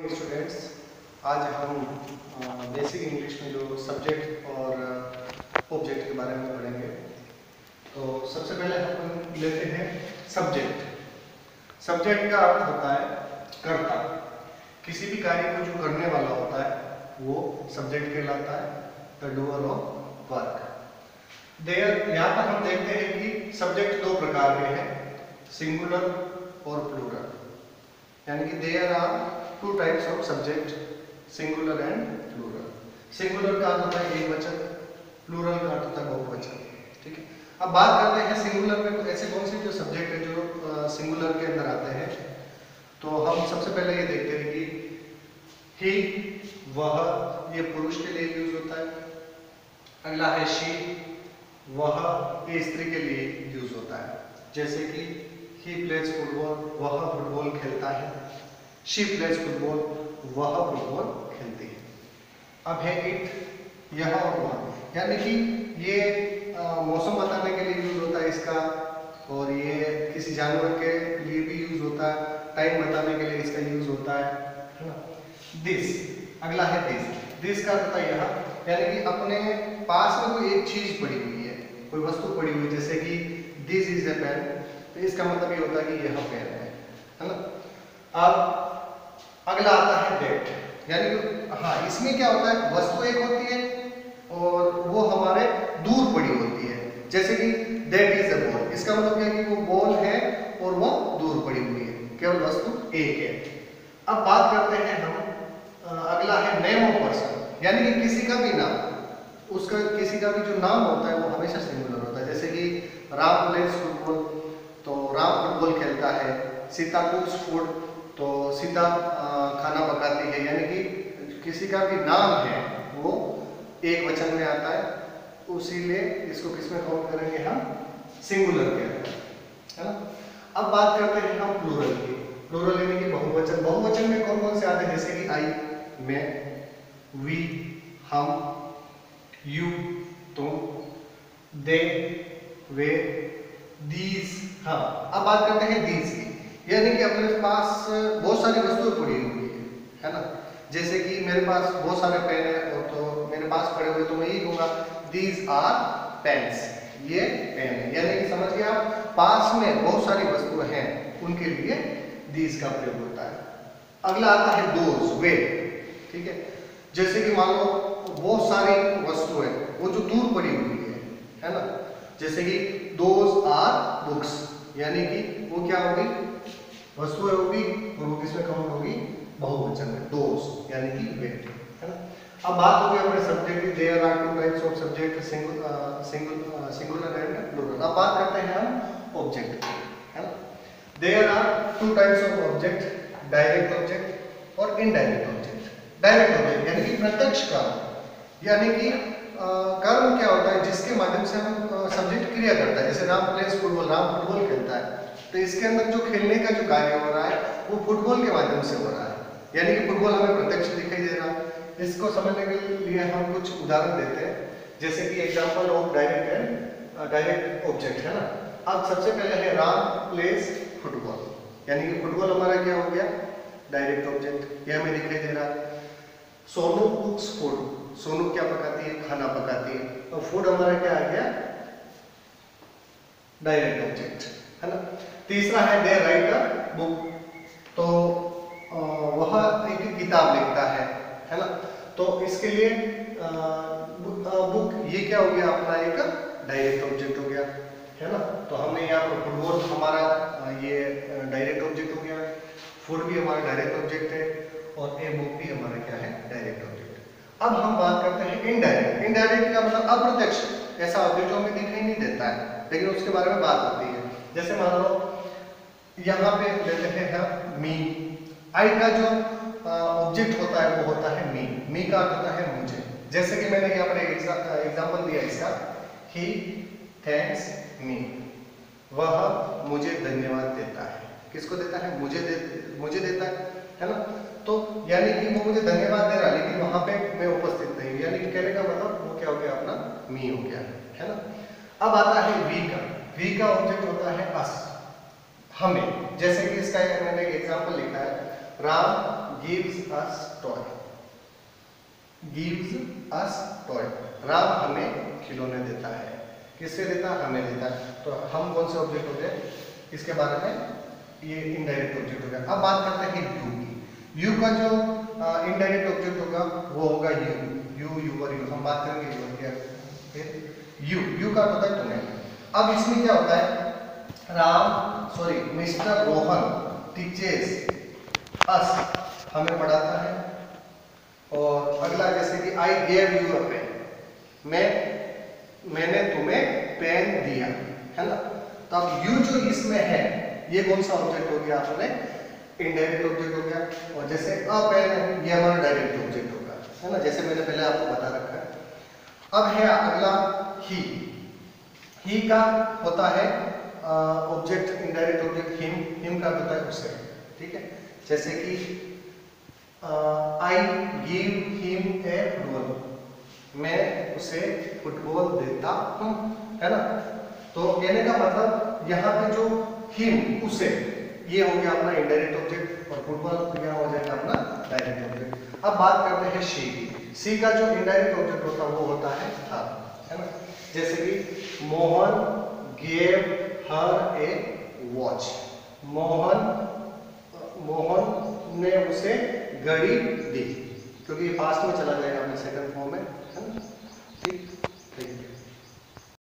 Students, आज हम basic English में जो सब्जेक्ट और ऑब्जेक्ट के बारे में पढ़ेंगे। तो सबसे पहले हम लेते हैं सब्जेक्ट। सब्जेक्ट का अर्थ होता है कर्ता। किसी भी कार्य को जो करने वाला होता है वो सब्जेक्ट कहलाता है, द डूअर ऑफ वर्क। यहाँ पर हम देखते हैं कि सब्जेक्ट दो प्रकार के हैं, सिंगुलर और प्लूरल। यानी कि there are two types of subject, singular and plural. Singular का अर्थ होता है एक वचन, प्लूरल का अर्थ होता है बहुवचन। ठीक है, अब बात करते हैं सिंगुलर में। तो ऐसे कौन से जो सब्जेक्ट है जो सिंगुलर के अंदर आते हैं, तो हम सबसे पहले ये देखते हैं कि ही, वह, ये पुरुष के लिए यूज होता है। अगला है शी, वह, ये स्त्री के लिए यूज होता है। जैसे कि ही प्लेज फुटबॉल, वह फुटबॉल खेलता है। शी प्लेज फुटबॉल, वह फुटबॉल खेलती है। अब है इट, यह और वह, यानी कि ये मौसम बताने के लिए यूज होता है इसका, और ये किसी जानवर के लिए भी यूज होता है, टाइम बताने के लिए इसका यूज होता है ना। दिस, अगला है दिस का होता है यह, यानी कि अपने पास में कोई एक चीज पड़ी हुई है, कोई वस्तु पड़ी हुई है। जैसे कि दिस इज ए पेन, तो इसका मतलब ये होता है कि यह पेन है ना। अब अगला आता है दैट, यानी कि हाँ, इसमें क्या होता है, वस्तु एक होती है और वो हमारे दूर पड़ी होती है। जैसे कि दैट इज अ बॉल, इसका मतलब क्या है कि वो बॉल है और वो दूर पड़ी हुई है, केवल वस्तु एक है। अब बात करते हैं हम, अगला है नेम ऑफ पर्सन, यानी कि किसी का भी नाम, उसका किसी का भी जो नाम होता है वो हमेशा सिंगुलर होता है। जैसे कि राम प्लेज फुटबॉल, तो राम फुटबॉल खेलता है। सीता कुक्स फूड, तो सीता खाना पकाती है। यानी कि किसी का भी नाम है वो एक वचन में आता है, उसीलिए इसको किसमें काउंट करेंगे हम, सिंगुलर के अंदर, है ना। अब बात करते हैं हम प्लूरल की। प्लूरल यानी कि बहुवचन। बहुवचन में कौन कौन से आते हैं, जैसे कि आई, मैं, वी, हम, यू, तुम, दे, वे, दीज। हाँ, अब बात करते हैं दीज की, यानी कि अपने पास बहुत सारी वस्तुएं पड़ी हुई है ना। जैसे कि मेरे पास बहुत सारे पेन है, और तो मेरे पास पड़े हुए, तो मैं यही कहूँगा दीज आर पेन्स, ये पेन है। यानी कि समझ गए आप, पास में बहुत सारी वस्तुएं हैं, उनके लिए दीज का प्रयोग होता है। अगला आता है दोज, वे। ठीक है, जैसे कि मान लो बहुत सारी वस्तुएं वो जो दूर पड़ी हुई है ना। जैसे कि दोज आर बुक्स, यानी कि वो क्या होगी, वस्तुएं होगी और वो किसमें काउंट होगी, बहुवचन में, दोज, यानी कि वे, है ना। अब बात होगी अपने सब्जेक्ट की, there are two types of subject, singular and plural. अब बात करते हैं हम ऑब्जेक्ट, है ना। There are two types of object, direct object और इनडायरेक्ट ऑब्जेक्ट। डायरेक्ट ऑब्जेक्ट यानी कि प्रत्यक्ष कर्म, यानी कि कर्म क्या होता है, जिसके माध्यम से हम सब्जेक्ट क्रिया करता है। जैसे Ram plays football, Ram football खेलता है, तो इसके अंदर जो खेलने का जो कार्य हो रहा है वो फुटबॉल के माध्यम से हो रहा है, यानी कि फुटबॉल हमें प्रत्यक्ष दिखाई दे रहा है। इसको समझने के लिए हम कुछ उदाहरण देते हैं, जैसे कि एग्जांपल ऑफ डायरेक्ट ऑब्जेक्ट, है ना। अब सबसे पहले है राम प्लेज फुटबॉल, यानी कि फुटबॉल हमारा क्या हो गया, डायरेक्ट ऑब्जेक्ट, ये हमें दिखाई दे रहा है। सोनू कुक्स फूड, सोनू क्या पकाती है, खाना पकाती है, और फूड हमारा क्या आ गया, डायरेक्ट ऑब्जेक्ट, है ना। तीसरा है दे राइट अ बुक, तो वह एक किताब लिखता है ना। तो इसके लिए बुक, ये क्या हो गया, अपना एक डायरेक्ट ऑब्जेक्ट हो गया, है ना। तो हमने यहाँ पर फुटबॉल हमारा ये डायरेक्ट ऑब्जेक्ट हो गया, फूड भी हमारा डायरेक्ट ऑब्जेक्ट है, और ए बुक भी हमारा क्या है, डायरेक्ट ऑब्जेक्ट। अब हम बात करते हैं इनडायरेक्ट। इनडायरेक्ट का मतलब अप्रत्यक्ष, ऐसा ऑब्जेक्ट जो हमें दिखाई नहीं देता है, लेकिन उसके बारे में बात होती है। जैसे मान लो यहाँ पे लेते हैं हम मी, आई का जो ऑब्जेक्ट होता है वो होता है मी, मी का अर्थ होता है मुझे। जैसे कि मैंने यहाँ पर एग्जांपल दिया इसका, ही थैंक्स मी, वह मुझे धन्यवाद देता है। किसको देता है, मुझे देता है ना। तो यानी कि वो मुझे धन्यवाद दे रहा है, लेकिन वहां पे मैं उपस्थित नहीं हूँ, यानी कि कहने का मतलब वो क्या हो गया, अपना मी हो गया, है ना। अब आता है वी का ऑब्जेक्ट होता है अस, हमें। जैसे कि इसका मैंने एक एग्जांपल लिखा है, Ram gives us toy, gives us toy. Ram हमें खिलौने देता है। किससे देता है? हमें देता है। तो हम कौन से ऑब्जेक्ट हो गए इसके बारे में? ये इनडायरेक्ट ऑब्जेक्ट हो गया। अब बात करते हैं यू की। यू का जो इनडायरेक्ट ऑब्जेक्ट होगा वो होगा यू, यू और यू। हम बात करेंगे यू क्या, यू का होता है तुम्हें। अब इसमें क्या होता है? मिस्टर रोहन टीचर्स अस, हमें पढ़ाता है। और अगला जैसे कि I gave you a pen, मैंने तुम्हें पेन दिया, है ना। तो अब यू जो इसमें है ये कौन सा ऑब्जेक्ट हो गया? आपने इनडायरेक्ट ऑब्जेक्ट हो गया। और जैसे अ पेन है ये हमारा डायरेक्ट ऑब्जेक्ट होगा, है ना, जैसे मैंने पहले आपको बता रखा है। अब है अगला ही का होता है ऑब्जेक्ट, इनडायरेक्ट ऑब्जेक्ट हिम का होता है उसे, ठीक है। जैसे कि I give him a football, मैं उसे फुटबॉल देता हूँ, है ना। तो कहने का मतलब यहाँ पे जो हिम उसे, ये हो गया अपना इनडायरेक्ट ऑब्जेक्ट और फुटबॉल यहाँ हो जाएगा अपना डायरेक्ट ऑब्जेक्ट। अब बात करते हैं शी की। शी का जो इनडायरेक्ट ऑब्जेक्ट होता है वो होता है हर, है ना। जैसे कि मोहन गेव हर ए वॉच, मोहन ने उसे घड़ी दी, क्योंकि ये पास्ट में चला जाएगा अपने सेकंड फॉर्म में, है ना।